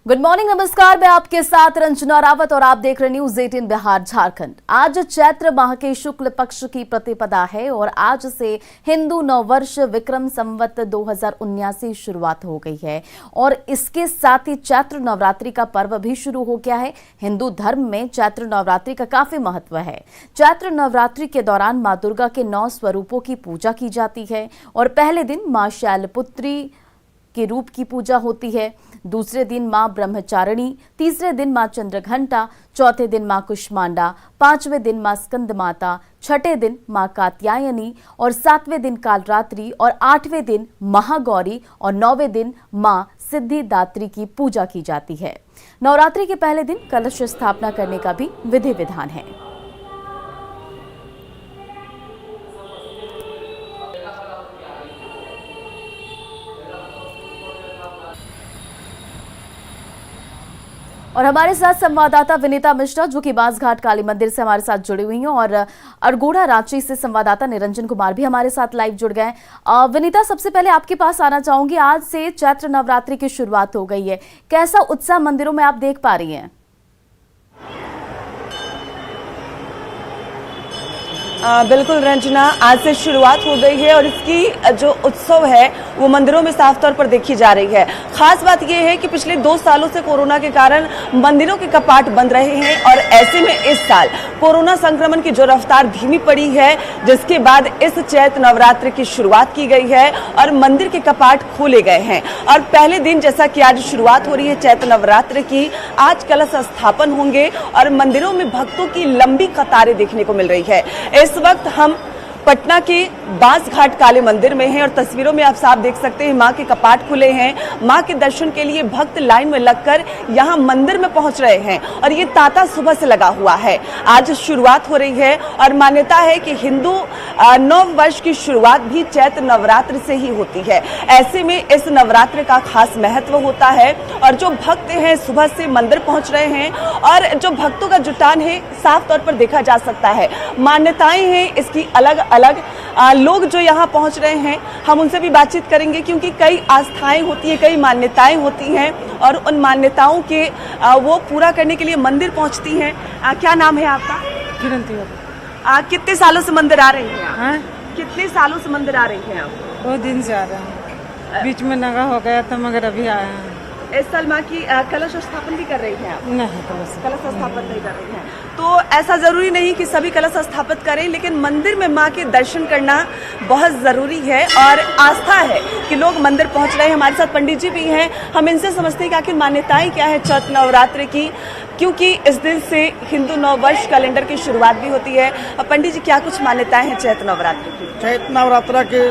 Good morning, नमस्कार। मैं आपके साथ रंजना रावत और आप देख रहे न्यूज 18 बिहार झारखंड। आज चैत्र माह के शुक्ल पक्ष की प्रतिपदा है और आज से हिंदू नववर्ष विक्रम संवत 2079 शुरुआत हो गई है और इसके साथ ही चैत्र नवरात्रि का पर्व भी शुरू हो गया है। हिंदू धर्म में चैत्र नवरात्रि का काफी महत्व है। चैत्र नवरात्रि के दौरान मां दुर्गा के 9 स्वरूपों की पूजा की जाती है और पहले दिन मां शैलपुत्री के रूप की पूजा होती है। दूसरे दिन मां ब्रह्मचारिणी, तीसरे दिन मां चंद्रघंटा, चौथे दिन मां कुष्मांडा, पांचवें दिन मां स्कंद माता, छठे दिन मां कात्यायनी और सातवें दिन कालरात्रि और आठवें दिन महागौरी और 9वें दिन मां सिद्धिदात्री की पूजा की जाती है। नवरात्रि के पहले दिन कलश स्थापना करने का भी विधि विधान है। और हमारे साथ संवाददाता विनीता मिश्रा जो कि बांसघाट काली मंदिर से हमारे साथ जुड़ी हुई हैं और अरगोड़ा रांची से संवाददाता निरंजन कुमार भी हमारे साथ लाइव जुड़ गए। विनीता, सबसे पहले आपके पास आना चाहूंगी। आज से चैत्र नवरात्रि की शुरुआत हो गई है, कैसा उत्साह मंदिरों में आप देख पा रही हैं? बिल्कुल रंजना, आज से शुरुआत हो गई है और इसकी जो उत्सव है वो मंदिरों में साफ तौर पर देखी जा रही है। खास बात यह है कि पिछले 2 सालों से कोरोना के कारण मंदिरों के कपाट बंद रहे हैं और ऐसे में इस साल कोरोना संक्रमण की जो रफ्तार धीमी पड़ी है, जिसके बाद इस चैत्र नवरात्र की शुरुआत की गई है और मंदिर के कपाट खोले गए हैं। और पहले दिन जैसा कि आज शुरुआत हो रही है चैत्र नवरात्र की, आज कलश स्थापन होंगे और मंदिरों में भक्तों की लंबी कतारें देखने को मिल रही है। इस वक्त हम पटना के बांसघाट काली मंदिर में हैं और तस्वीरों में आप साफ देख सकते हैं मां के कपाट खुले हैं। मां के दर्शन के लिए भक्त लाइन में लगकर यहां मंदिर में पहुंच रहे हैं और ये तांता सुबह से लगा हुआ है। आज शुरुआत हो रही है और मान्यता है कि हिंदू नव वर्ष की शुरुआत भी चैत्र नवरात्र से ही होती है। ऐसे में इस नवरात्र का खास महत्व होता है और जो भक्त हैं सुबह से मंदिर पहुंच रहे हैं और जो भक्तों का जुटान है साफ तौर पर देखा जा सकता है। मान्यताएं हैं इसकी अलग अलग, लोग जो यहाँ पहुंच रहे हैं हम उनसे भी बातचीत करेंगे क्योंकि कई आस्थाएं होती है, कई मान्यताएं होती हैं और उन मान्यताओं के वो पूरा करने के लिए मंदिर पहुंचती हैं। क्या नाम है आपका? किरण तिवारी। कितने सालों से मंदिर आ रही हैं आप? हाँ? कितने सालों से मंदिर आ रही हैं आप? 2 दिन से आ रहे हैं, बीच में नगा हो गया था मगर अभी आए हैं। इस साल माँ की कलश स्थापन भी कर रही हैं आप? नहीं, कलश स्थापन नहीं कर रही हैं। तो ऐसा जरूरी नहीं कि सभी कलश स्थापित करें, लेकिन मंदिर में माँ के दर्शन करना बहुत जरूरी है और आस्था है कि लोग मंदिर पहुंच रहे हैं। हमारे साथ पंडित जी भी हैं, हम इनसे समझते हैं कि आखिर मान्यताएं क्या है चैत्र नवरात्र की, क्योंकि इस दिन से हिंदू नववर्ष कैलेंडर की शुरुआत भी होती है। पंडित जी, क्या कुछ मान्यताएं हैं चैत्र नवरात्र की? चैत्र नवरात्र के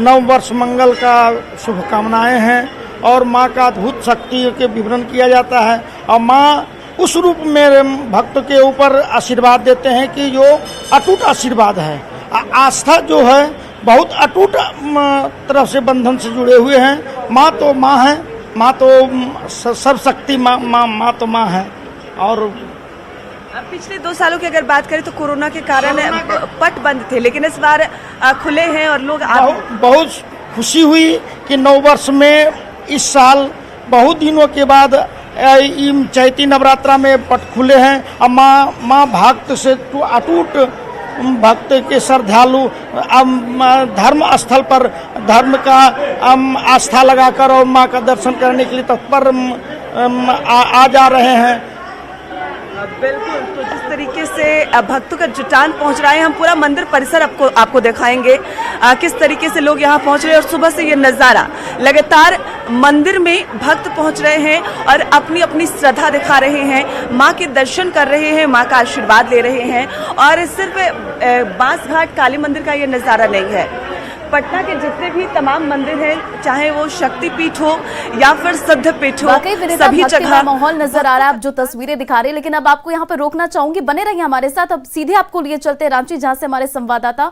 नववर्ष मंगल का शुभकामनाएं हैं और माँ का अद्भुत शक्ति के विवरण किया जाता है और माँ उस रूप में भक्त के ऊपर आशीर्वाद देते हैं कि जो अटूट आशीर्वाद है। आस्था जो है बहुत अटूट तरफ से बंधन से जुड़े हुए हैं। माँ तो माँ है, माँ तो सर्वशक्ति माँ तो माँ है। और पिछले 2 सालों की अगर बात करें तो कोरोना के कारण पट बंद थे, लेकिन इस बार खुले हैं और लोग बहुत खुशी हुई कि नववर्ष में इस साल बहुत दिनों के बाद चैती नवरात्रा में पट खुले हैं और माँ भक्त से अटूट भक्त के श्रद्धालु धर्म स्थल पर धर्म का आस्था लगाकर और माँ का दर्शन करने के लिए तत्पर आ जा रहे हैं। बिल्कुल, तो जिस तरीके से भक्तों का जुटान पहुंच रहा है, हम पूरा मंदिर परिसर आपको दिखाएंगे किस तरीके से लोग यहां पहुंच रहे हैं। और सुबह से ये नज़ारा लगातार मंदिर में भक्त पहुंच रहे हैं और अपनी अपनी श्रद्धा दिखा रहे हैं, मां के दर्शन कर रहे हैं, मां का आशीर्वाद ले रहे हैं। और सिर्फ बांसघाट काली मंदिर का ये नज़ारा नहीं है, पटना के जितने भी तमाम मंदिर हैं, चाहे वो शक्तिपीठ हो या फिर सिद्धपीठ हो, सभी जगह माहौल नजर आ रहा है। आप जो तस्वीरें दिखा रहे हैं, लेकिन अब आपको यहाँ पे रोकना चाहूंगी, बने रहिए हमारे साथ। अब सीधे आपको लिए चलते हैं रांची, जहां से हमारे संवाददाता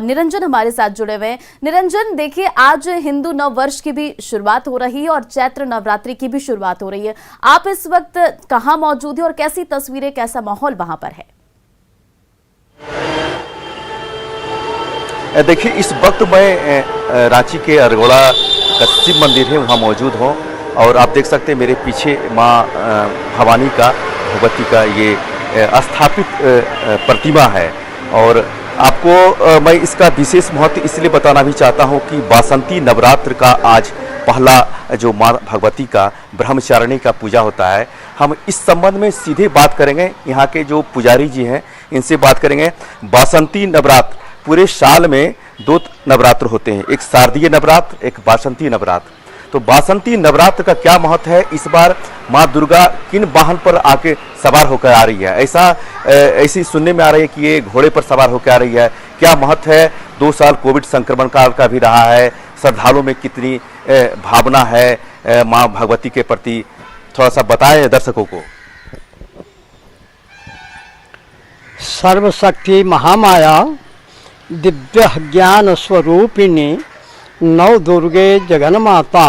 निरंजन हमारे साथ जुड़े हुए हैं। निरंजन, देखिए आज हिंदू नव वर्ष की भी शुरुआत हो रही है और चैत्र नवरात्रि की भी शुरुआत हो रही है। आप इस वक्त कहाँ मौजूद है और कैसी तस्वीरें, कैसा माहौल वहां पर है? देखिए, इस वक्त मैं रांची के अरगोड़ा का शिव मंदिर है वहाँ मौजूद हूँ और आप देख सकते हैं मेरे पीछे माँ भवानी का, भगवती का ये स्थापित प्रतिमा है। और आपको मैं इसका विशेष महत्व इसलिए बताना भी चाहता हूँ कि बासंती नवरात्र का आज पहला जो माँ भगवती का ब्रह्मचारिणी का पूजा होता है। हम इस संबंध में सीधे बात करेंगे, यहाँ के जो पुजारी जी हैं इनसे बात करेंगे। बासंती नवरात्र पूरे साल में 2 नवरात्र होते हैं, एक शारदीय नवरात्र, एक बासंती नवरात्र। तो बासंती नवरात्र का क्या महत्व है, इस बार माँ दुर्गा किन वाहन पर आके सवार होकर आ रही है, ऐसी सुनने में आ रही है कि ये घोड़े पर सवार होकर आ रही है। क्या महत्व है, 2 साल कोविड संक्रमण काल का भी रहा है, श्रद्धालुओं में कितनी भावना है माँ भगवती के प्रति, थोड़ा सा बताएं दर्शकों को। सर्वशक्ति महामाया दिव्य ज्ञान स्वरूपिणी नव दुर्गे जगन्माता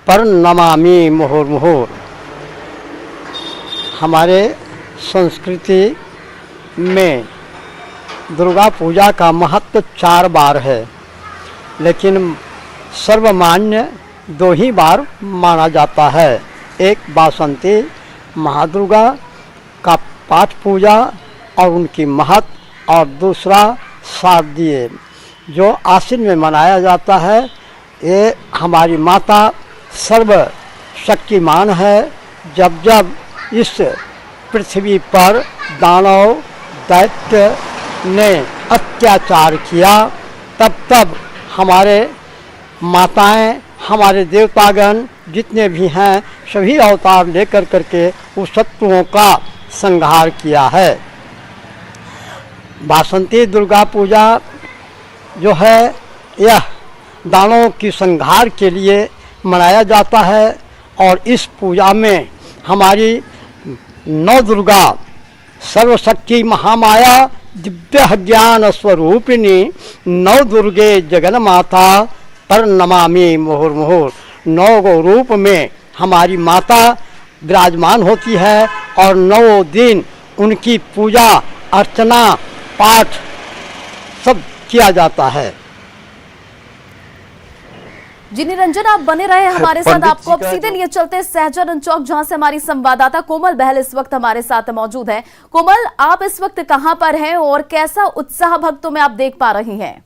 पर नमामि मुहुर्मुहुर। हमारे संस्कृति में दुर्गा पूजा का महत्व 4 बार है, लेकिन सर्वमान्य 2 ही बार माना जाता है। एक बासंती महादुर्गा का पाठ पूजा और उनकी महत्व, और दूसरा शारदीय जो आश्विन में मनाया जाता है। ये हमारी माता सर्व शक्तिमान है। जब जब इस पृथ्वी पर दानव दैत्य ने अत्याचार किया, तब तब हमारे माताएं, हमारे देवतागण जितने भी हैं, सभी अवतार लेकर करके उस शत्रुओं का संहार किया है। बासंती दुर्गा पूजा जो है यह दानवों की संहार के लिए मनाया जाता है। और इस पूजा में हमारी नौ दुर्गा सर्वशक्ति महामाया दिव्य ज्ञान स्वरूपिणी नौ दुर्गे जगन्माता पर नमामि मुहुर्मुहुर। 9 रूप में हमारी माता विराजमान होती है और 9 दिन उनकी पूजा अर्चना पाठ सब किया जाता है। जी निरंजन, आप बने रहे हमारे साथ। पंडित आपको अब जी का सीधे लिए चलते सहजानंद चौक, जहां से हमारी संवाददाता कोमल बहल इस वक्त हमारे साथ मौजूद है। कोमल, आप इस वक्त कहां पर हैं और कैसा उत्साह भक्तों में आप देख पा रही हैं?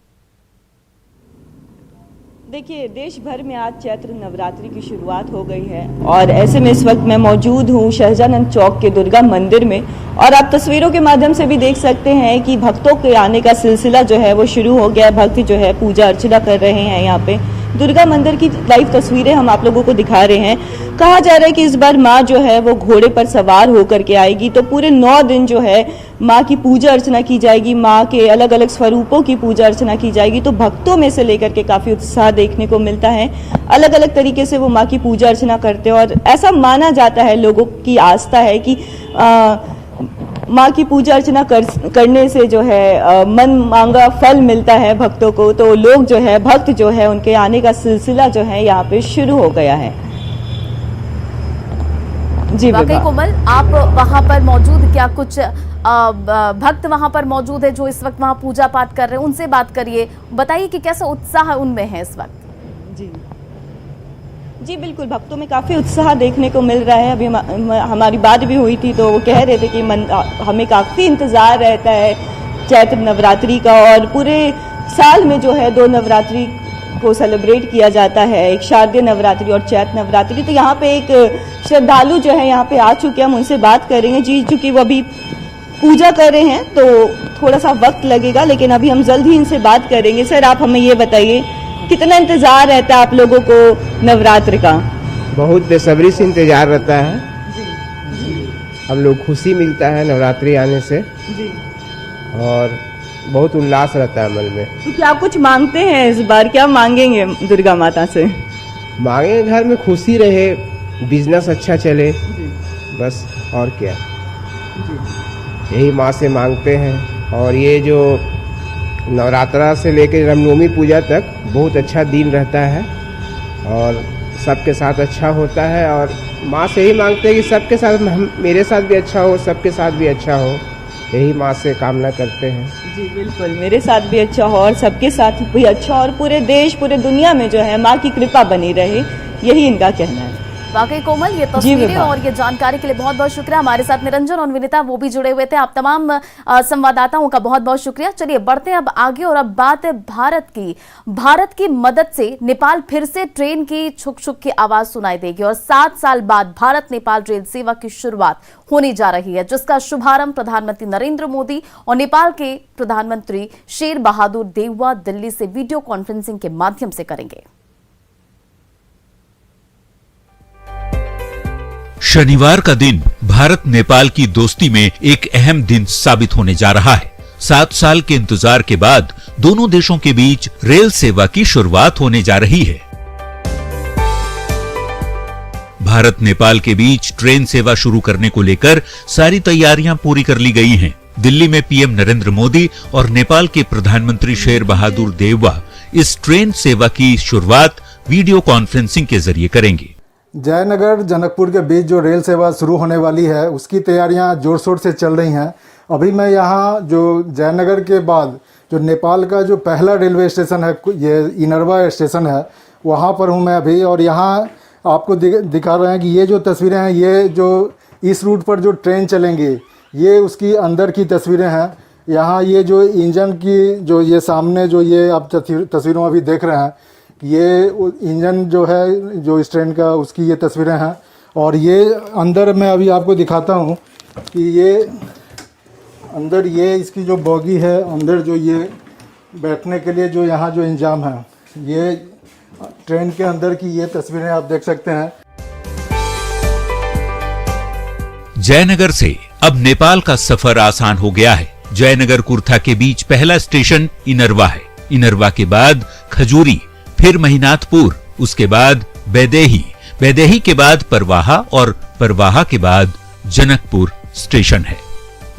देखिए, देश भर में आज चैत्र नवरात्रि की शुरुआत हो गई है और ऐसे में इस वक्त मैं मौजूद हूँ सहजानंद चौक के दुर्गा मंदिर में। और आप तस्वीरों के माध्यम से भी देख सकते हैं कि भक्तों के आने का सिलसिला जो है वो शुरू हो गया है। भक्त जो है पूजा अर्चना कर रहे हैं। यहाँ पे दुर्गा मंदिर की लाइव तस्वीरें हम आप लोगों को दिखा रहे हैं। कहा जा रहा है कि इस बार माँ जो है वो घोड़े पर सवार होकर के आएगी, तो पूरे 9 दिन जो है माँ की पूजा अर्चना की जाएगी। माँ के अलग अलग स्वरूपों की पूजा अर्चना की जाएगी। तो भक्तों में से लेकर के काफी उत्साह देखने को मिलता है। अलग अलग तरीके से वो माँ की पूजा अर्चना करते हैं और ऐसा माना जाता है, लोगों की आस्था है कि माँ की पूजा अर्चना करने से जो है मन मांगा फल मिलता है भक्तों को। तो लोग जो है, भक्त जो है, उनके आने का सिलसिला जो है यहाँ पे शुरू हो गया है। जी वाकई कोमल, आप वहां पर मौजूद, क्या कुछ भक्त वहां पर मौजूद है जो इस वक्त वहां पूजा पाठ कर रहे हैं? उनसे बात करिए, बताइए कि कैसा उत्साह उनमें है इस वक्त। जी बिल्कुल, भक्तों में काफ़ी उत्साह देखने को मिल रहा है। अभी हमारी बात भी हुई थी तो वो कह रहे थे कि हमें काफ़ी इंतज़ार रहता है चैत्र नवरात्रि का, और पूरे साल में जो है 2 नवरात्रि को सेलिब्रेट किया जाता है, एक शारदीय नवरात्रि और चैत्र नवरात्रि। तो यहाँ पे एक श्रद्धालु जो है यहाँ पे आ चुके हैं, हम उनसे बात करेंगे। जी, चूँकि वो अभी पूजा कर रहे हैं तो थोड़ा सा वक्त लगेगा, लेकिन अभी हम जल्द ही इनसे बात करेंगे। सर, आप हमें ये बताइए, कितना इंतजार रहता है आप लोगों को नवरात्र का? बहुत बेसब्री से इंतजार रहता है। हम लोग खुशी मिलता है नवरात्रि आने से और बहुत उल्लास रहता है मन में। तो क्या कुछ मांगते हैं इस बार? क्या मांगेंगे दुर्गा माता से? मांगे घर में खुशी रहे, बिजनेस अच्छा चले, बस और क्या, यही माँ से मांगते हैं। और ये जो नवरात्रा से लेकर रामनवमी पूजा तक बहुत अच्छा दिन रहता है और सबके साथ अच्छा होता है। और माँ से ही मांगते हैं कि सबके साथ, मेरे साथ भी अच्छा हो, सबके साथ भी अच्छा हो, यही माँ से कामना करते हैं। जी बिल्कुल, मेरे साथ भी अच्छा हो और सबके साथ भी अच्छा हो और पूरे देश पूरे दुनिया में जो है माँ की कृपा बनी रहे, यही इनका कहना है। वाकई कोमल, ये तस्वीरें और ये जानकारी के लिए बहुत बहुत शुक्रिया। हमारे साथ निरंजन और विनीता वो भी जुड़े हुए थे। आप तमाम संवाददाताओं का बहुत बहुत शुक्रिया। चलिए बढ़ते हैं अब आगे और अब बात है भारत की मदद से नेपाल फिर से ट्रेन की छुक छुक की आवाज सुनाई देगी और 7 साल बाद भारत नेपाल रेल सेवा की शुरुआत होने जा रही है, जिसका शुभारंभ प्रधानमंत्री नरेंद्र मोदी और नेपाल के प्रधानमंत्री शेर बहादुर देउवा दिल्ली से वीडियो कॉन्फ्रेंसिंग के माध्यम से करेंगे। शनिवार का दिन भारत नेपाल की दोस्ती में एक अहम दिन साबित होने जा रहा है। 7 साल के इंतजार के बाद दोनों देशों के बीच रेल सेवा की शुरुआत होने जा रही है। भारत नेपाल के बीच ट्रेन सेवा शुरू करने को लेकर सारी तैयारियां पूरी कर ली गई हैं। दिल्ली में पीएम नरेंद्र मोदी और नेपाल के प्रधानमंत्री शेर बहादुर देउवा इस ट्रेन सेवा की शुरुआत वीडियो कॉन्फ्रेंसिंग के जरिए करेंगे। जयनगर जनकपुर के बीच जो रेल सेवा शुरू होने वाली है उसकी तैयारियां जोर शोर से चल रही हैं। अभी मैं यहाँ जो जयनगर के बाद जो नेपाल का जो पहला रेलवे स्टेशन है, ये इनरवा स्टेशन है, वहाँ पर हूँ मैं अभी। और यहाँ आपको दिखा रहे हैं कि ये जो तस्वीरें हैं, ये जो इस रूट पर जो ट्रेन चलेंगी, ये उसकी अंदर की तस्वीरें हैं। यहाँ ये जो इंजन की जो ये सामने जो ये आप तस्वीरों में अभी देख रहे हैं, ये इंजन जो है जो इस ट्रेन का, उसकी ये तस्वीरें हैं। और ये अंदर मैं अभी आपको दिखाता हूँ कि ये अंदर ये इसकी जो बॉगी है, अंदर जो ये बैठने के लिए जो यहाँ जो इंतजाम है, ये ट्रेन के अंदर की ये तस्वीरें आप देख सकते हैं। जयनगर से अब नेपाल का सफर आसान हो गया है। जयनगर कुर्था के बीच पहला स्टेशन इनरवा है। इनरवा के बाद खजूरी, फिर महिनाथपुर, उसके बाद बैदेही, बैदेही के बाद परवाहा और परवाहा के बाद जनकपुर स्टेशन है।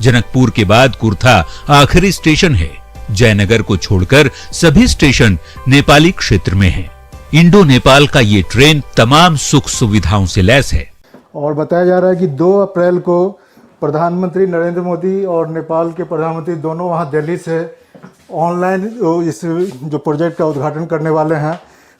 जनकपुर के बाद कुर्था आखिरी स्टेशन है। जयनगर को छोड़कर सभी स्टेशन नेपाली क्षेत्र में हैं। इंडो नेपाल का ये ट्रेन तमाम सुख सुविधाओं से लैस है। और बताया जा रहा है कि 2 अप्रैल को प्रधानमंत्री नरेंद्र मोदी और नेपाल के प्रधानमंत्री दोनों वहां दिल्ली से ऑनलाइन इस जो प्रोजेक्ट का उद्घाटन करने वाले हैं।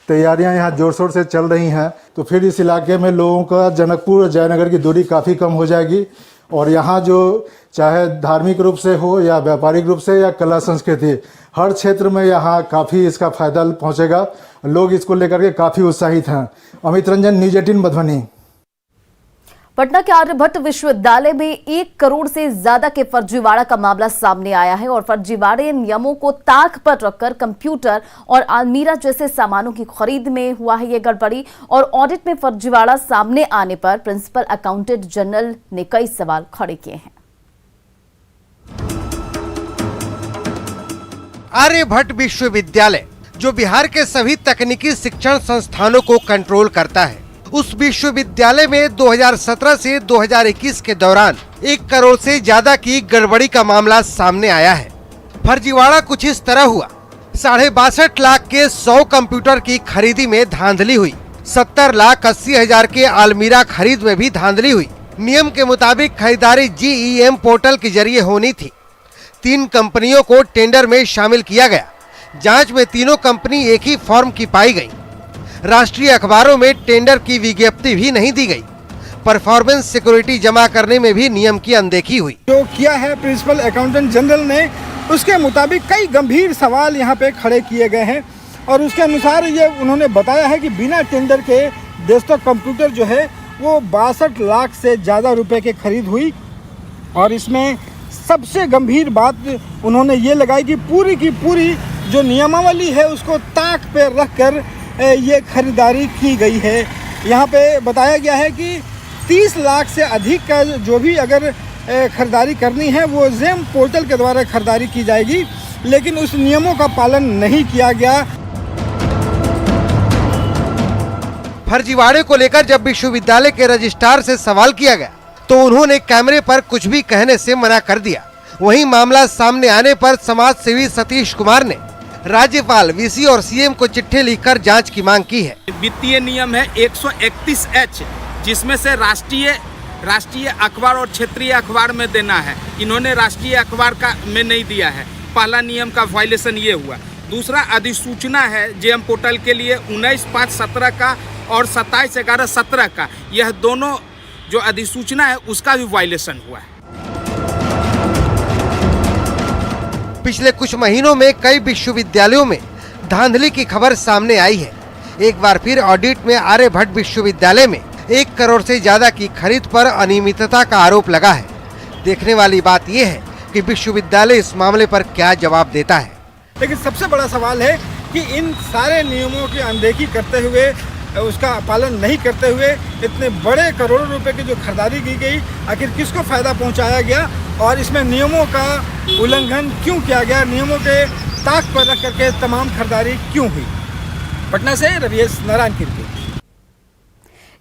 तैयारियां यहां जोर शोर से चल रही हैं, तो फिर इस इलाके में लोगों का जनकपुर और जयनगर की दूरी काफ़ी कम हो जाएगी। और यहाँ जो चाहे धार्मिक रूप से हो या व्यापारिक रूप से या कला संस्कृति, हर क्षेत्र में यहाँ काफ़ी इसका फायदा पहुँचेगा। लोग इसको लेकर के काफ़ी उत्साहित हैं। अमित रंजन, न्यूज़ 18 मधुबनी। पटना के आर्यभट्ट विश्वविद्यालय में 1 करोड़ से ज्यादा के फर्जीवाड़ा का मामला सामने आया है और फर्जीवाड़े नियमों को ताक पर रखकर कंप्यूटर और अलमीरा जैसे सामानों की खरीद में हुआ है ये गड़बड़ी। और ऑडिट में फर्जीवाड़ा सामने आने पर प्रिंसिपल अकाउंटेंट जनरल ने कई सवाल खड़े किए हैं। आर्यभट्ट विश्वविद्यालय जो बिहार के सभी तकनीकी शिक्षण संस्थानों को कंट्रोल करता है, उस विश्वविद्यालय में 2017 से 2021 के दौरान 1 करोड़ से ज्यादा की गड़बड़ी का मामला सामने आया है। फर्जीवाड़ा कुछ इस तरह हुआ। 62.5 लाख के 100 कंप्यूटर की खरीदी में धांधली हुई। 70,80,000 के अलमीरा खरीद में भी धांधली हुई। नियम के मुताबिक खरीदारी GEM पोर्टल के जरिए होनी थी। 3 कंपनियों को टेंडर में शामिल किया गया। जांच में तीनों कंपनी एक ही फॉर्म की पाई गई। राष्ट्रीय अखबारों में टेंडर की विज्ञप्ति भी नहीं दी गई। परफॉर्मेंस सिक्योरिटी जमा करने में भी नियम की अनदेखी हुई। जो किया है प्रिंसिपल अकाउंटेंट जनरल ने, उसके मुताबिक कई गंभीर सवाल यहाँ पे खड़े किए गए हैं और उसके अनुसार ये उन्होंने बताया है कि बिना टेंडर के डेस्कटॉप कंप्यूटर जो है वो 62 लाख से ज़्यादा रुपए की खरीद हुई। और इसमें सबसे गंभीर बात उन्होंने ये लगाई कि पूरी की पूरी जो नियमावली है उसको ताक पे रख कर ये खरीदारी की गई है। यहाँ पे बताया गया है कि 30 लाख से अधिक का जो भी अगर खरीदारी करनी है वो GEM पोर्टल के द्वारा खरीदारी की जाएगी, लेकिन उस नियमों का पालन नहीं किया गया। फर्जीवाड़े को लेकर जब विश्वविद्यालय के रजिस्ट्रार से सवाल किया गया तो उन्होंने कैमरे पर कुछ भी कहने से मना कर दिया। वहीं मामला सामने आने पर समाज सेवी सतीश कुमार ने राज्यपाल, VC और CM को चिट्ठी लिखकर जांच की मांग की है। वित्तीय नियम है 131H, जिसमें से राष्ट्रीय अखबार और क्षेत्रीय अखबार में देना है। इन्होंने राष्ट्रीय अखबार का में नहीं दिया है। पहला नियम का वायलेशन ये हुआ। दूसरा, अधिसूचना है GEM पोर्टल के लिए 19/5/17 का और 27/11/17 का यह दोनों जो अधिसूचना है उसका भी वायलेशन हुआ है। पिछले कुछ महीनों में कई विश्वविद्यालयों में धांधली की खबर सामने आई है। एक बार फिर ऑडिट में आर्यभट्ट विश्वविद्यालय में 1 करोड़ से ज्यादा की खरीद पर अनियमितता का आरोप लगा है। देखने वाली बात यह है कि विश्वविद्यालय इस मामले पर क्या जवाब देता है। लेकिन सबसे बड़ा सवाल है कि इन सारे नियमों की अनदेखी करते हुए, उसका पालन नहीं करते हुए इतने बड़े करोड़ों रुपए की जो खरीदारी की गई, आखिर किसको फायदा पहुंचाया गया और इसमें नियमों का उल्लंघन क्यों किया गया, नियमों के ताक पर रख करके तमाम खरीदारी क्यों हुई। पटना से रविश नारायण की रिपोर्ट।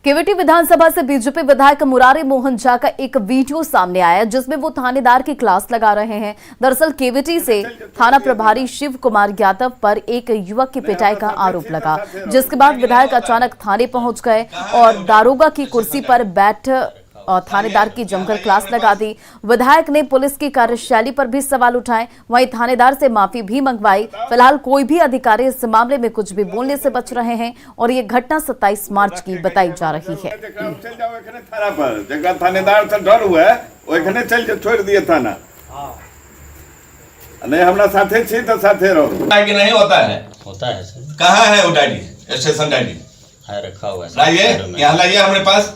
केवटी विधानसभा से बीजेपी विधायक मुरारी मोहन झा का एक वीडियो सामने आया जिसमें वो थानेदार की क्लास लगा रहे हैं। दरअसल केवटी से थाना प्रभारी शिव कुमार यादव पर एक युवक की पिटाई का आरोप लगा, जिसके बाद विधायक अचानक थाने पहुंच गए और दारोगा की कुर्सी पर बैठ और थानेदार की जमकर क्लास लगा दी। विधायक ने पुलिस की कार्यशैली पर भी सवाल उठाए, वहीं थानेदार से माफी भी मंगवाई। फिलहाल कोई भी अधिकारी इस मामले में कुछ भी बोलने से बच रहे हैं और ये घटना 27 मार्च की बताई जा रही है। थानेदार से डर हुआ है चल छोड़ दिए थाना, नहीं हमारा साथे छी तो साथे रहो। कि नहीं होता है सर। कहाँ है वो डायरी, स्टेशन डायरी है रखा हुआ है। लाइए यहाँ लाइए हमारे पास।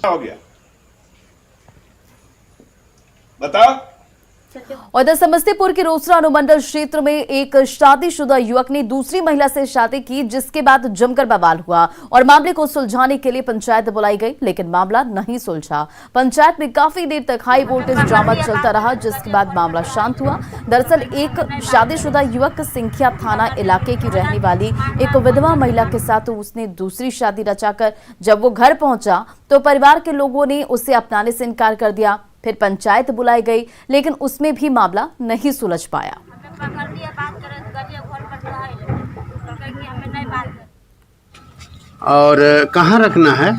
हो गया बताओ। और इधर समस्तीपुर के रोसड़ा अनुमंडल क्षेत्र में एक शादीशुदा युवक ने दूसरी महिला से शादी की, जिसके बाद जमकर बवाल हुआ और मामले को सुलझाने के लिए पंचायत बुलाई गई, लेकिन मामला नहीं सुलझा। पंचायत में काफी देर तक हाई वोल्टेज ड्रामा चलता रहा, जिसके बाद मामला शांत हुआ। दरअसल एक शादीशुदा युवक सिंखिया थाना इलाके की रहने वाली एक विधवा महिला के साथ उसने दूसरी शादी रचाकर जब वो घर पहुंचा तो परिवार के लोगों ने उसे अपनाने से इनकार कर दिया। फिर पंचायत बुलाई गई, लेकिन उसमें भी मामला नहीं सुलझ पाया। और कहाँ रखना है?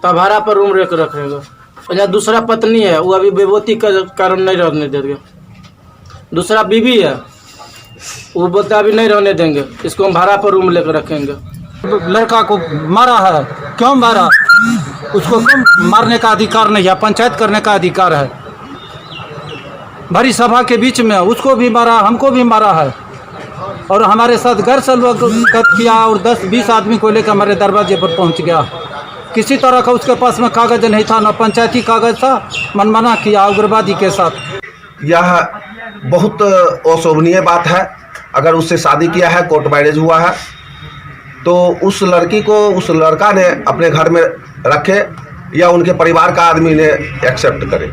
तभारा पर रूम रखेगा। दूसरा पत्नी है, वो अभी बेबोती का कारण नहीं रहने देंगे। दूसरा बीवी है, वो बोलते अभी नहीं रहने देंगे, इसको हम भाड़ा पर रूम लेकर रखेंगे। लड़का को मारा है, क्यों मारा? उसको क्यों मारने का अधिकार नहीं है? पंचायत करने का अधिकार है। भरी सभा के बीच में उसको भी मारा, हमको भी मारा है और हमारे साथ घर से लोग किया और 10-20 आदमी को लेकर हमारे दरवाजे पर पहुंच गया। किसी तरह का उसके पास में कागज नहीं था, ना पंचायती कागज था, मनमाना किया उग्रवादी के साथ। यह बहुत अशोभनीय बात है। अगर उससे शादी किया है, कोर्ट मैरिज हुआ है, तो उस लड़की को उस लड़का ने अपने घर में रखे या उनके परिवार का आदमी ने एक्सेप्ट करे।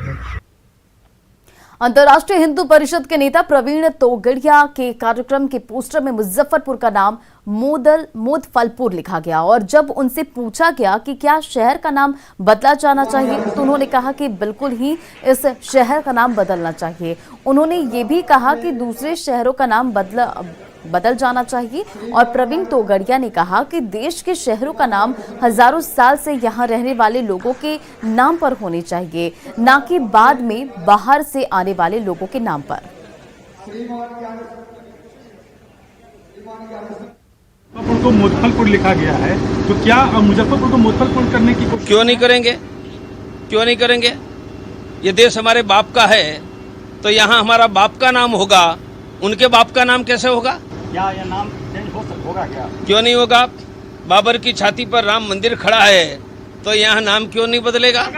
अंतर्राष्ट्रीय हिंदू परिषद के नेता प्रवीण तोगड़िया के कार्यक्रम के पोस्टर में मुजफ्फरपुर का नाम मोदफलपुर लिखा गया और जब उनसे पूछा गया कि क्या शहर का नाम बदला जाना चाहिए तो उन्होंने कहा कि बिल्कुल ही इस शहर का नाम बदलना चाहिए। उन्होंने ये भी कहा कि दूसरे शहरों का नाम बदल जाना चाहिए और प्रवीण तोगड़िया ने कहा कि देश के शहरों का नाम हजारों साल से यहाँ रहने वाले लोगों के नाम पर होने चाहिए, ना कि बाद में बाहर से आने वाले लोगों के नाम पर। मुजफ्फरपुर को मोदफलपुर लिखा गया है, तो क्या मुजफ्फरपुर को मोदफलपुर करने की कोशिश क्यों नहीं करेंगे? क्यों नहीं करेंगे? ये देश हमारे बाप का है, तो यहाँ हमारा बाप का नाम होगा, उनके बाप का नाम कैसे होगा? क्या यह नाम चेंज होगा क्या? क्यों नहीं होगा? बाबर की छाती पर राम मंदिर खड़ा है, तो यहाँ नाम क्यों नहीं बदलेगा?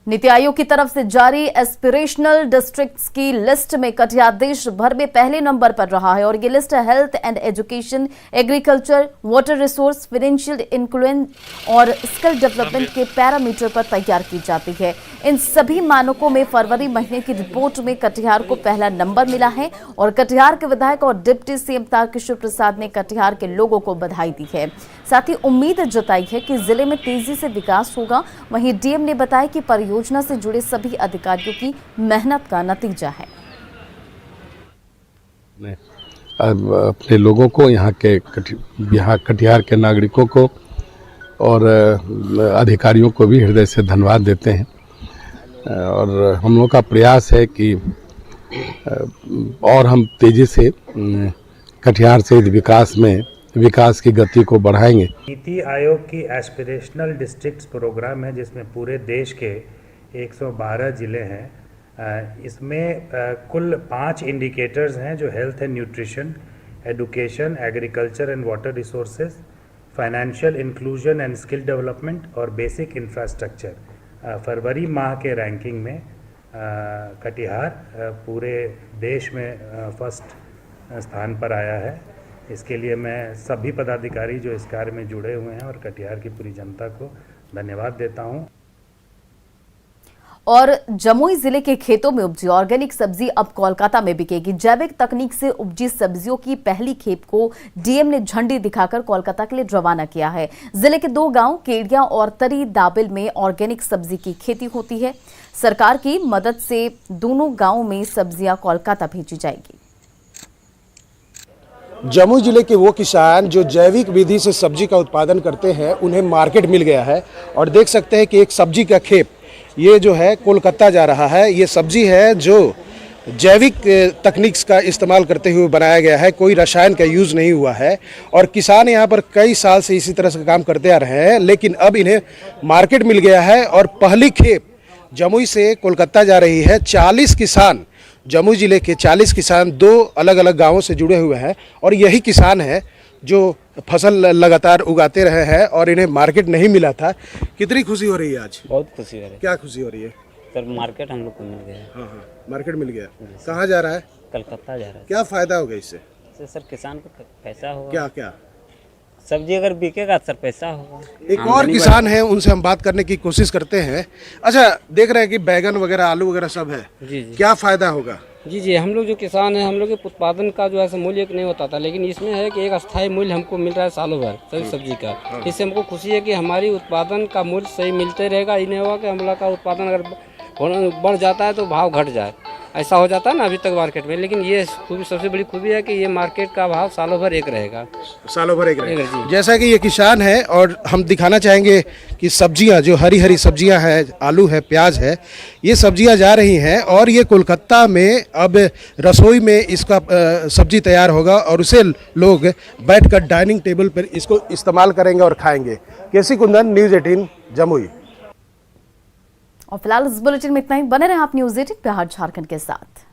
नीति आयोग की तरफ से जारी एस्पिरेशनल डिस्ट्रिक्ट्स की लिस्ट में कटिहार देश भर में पहले नंबर पर रहा है और ये list health and education, agriculture, water resource, financial inclusion और स्किल डेवलपमेंट के पैरामीटर पर तैयार की जाती है। इन सभी मानकों में फरवरी महीने की रिपोर्ट में कटिहार को पहला नंबर मिला है और कटिहार के विधायक और डिप्टी सीएम तारकिशोर प्रसाद ने कटिहार के लोगों को बधाई दी है। साथ ही उम्मीद जताई है कि जिले में तेजी से विकास होगा। वहीं डीएम ने बताया कि परियोजना से जुड़े सभी अधिकारियों की मेहनत का नतीजा है। अपने लोगों को, यहाँ कटिहार के नागरिकों को और अधिकारियों को भी हृदय से धन्यवाद देते हैं और हम लोगों का प्रयास है कि और हम तेजी से कटिहार से विकास में विकास की गति को बढ़ाएंगे। नीति आयोग की एस्पिरेशनल डिस्ट्रिक्ट्स प्रोग्राम है जिसमें पूरे देश के 112 ज़िले हैं। इसमें कुल 5 इंडिकेटर्स हैं जो health and nutrition, education, agriculture and water resources, financial inclusion and skill development और बेसिक इंफ्रास्ट्रक्चर। फरवरी माह के रैंकिंग में कटिहार पूरे देश में फर्स्ट स्थान पर आया है। इसके लिए मैं सभी पदाधिकारी जो इस कार्य में जुड़े हुए हैं और कटिहार की पूरी जनता को धन्यवाद देता हूं। और जमुई जिले के खेतों में उपजी ऑर्गेनिक सब्जी अब कोलकाता में बिकेगी। जैविक तकनीक से उपजी सब्जियों की पहली खेप को डीएम ने झंडी दिखाकर कोलकाता के लिए रवाना किया है। जिले के 2 गांव केडिया और तरी दाबिल में ऑर्गेनिक सब्जी की खेती होती है। सरकार की मदद से दोनों गांवों में सब्जियां कोलकाता भेजी जाएगी। जमुई जिले के वो किसान जो जैविक विधि से सब्जी का उत्पादन करते हैं उन्हें मार्केट मिल गया है और देख सकते हैं कि एक सब्जी का खेप ये जो है कोलकाता जा रहा है। ये सब्जी है जो जैविक तकनीक्स का इस्तेमाल करते हुए बनाया गया है, कोई रसायन का यूज़ नहीं हुआ है। और किसान यहाँ पर कई साल से इसी तरह से काम करते आ रहे हैं, लेकिन अब इन्हें मार्केट मिल गया है और पहली खेप जमुई से कोलकाता जा रही है। 40 किसान, जमुई जिले के 40 किसान 2 अलग अलग गांवों से जुड़े हुए हैं और यही किसान है जो फसल लगातार उगाते रहे हैं और इन्हें मार्केट नहीं मिला था। कितनी खुशी हो रही है आज? बहुत खुशी हो रही है। क्या खुशी हो रही है? सर मार्केट हम लोग को मिल गया। हाँ, मार्केट मिल गया। कहाँ जा रहा है? कलकत्ता जा रहा है। क्या फायदा होगा इससे? सर किसान को पैसा होगा। क्या क्या? सब्जी अगर बिकेगा सर पैसा होगा। एक और किसान है, उनसे हम बात करने की कोशिश करते हैं। अच्छा, देख रहे हैं कि बैगन वगैरह, आलू वगैरह सब है। जी। क्या फायदा होगा? जी, हम लोग जो किसान हैं, हम लोग के उत्पादन का जो है मूल्य नहीं होता था, लेकिन इसमें है कि एक अस्थायी मूल्य हमको मिल रहा है सालों भर सभी सब्जी का। इससे हमको खुशी है कि हमारी उत्पादन का मूल्य सही मिलते रहेगा। ये नहीं होगा कि हम लोग का उत्पादन अगर बढ़ जाता है तो भाव घट जाए, ऐसा हो जाता है ना अभी तक मार्केट में। लेकिन ये खूबी, सबसे बड़ी खूबी है कि ये मार्केट का भाव सालों भर एक रहेगा। सालों भर एक रहेगा। जैसा कि ये किसान है और हम दिखाना चाहेंगे कि सब्जियां जो हरी हरी सब्जियां हैं, आलू है, प्याज है, ये सब्जियां जा रही हैं और ये कोलकाता में अब रसोई में इसका सब्जी तैयार होगा और उसे लोग बैठकर डाइनिंग टेबल पर इसको इस्तेमाल करेंगे और खाएंगे। केसी कुंदन, न्यूज़ 18 जमुई। और फिलहाल इस बुलेटिन में इतना ही। बने रहे आप न्यूज़ 18 बिहार झारखंड के साथ।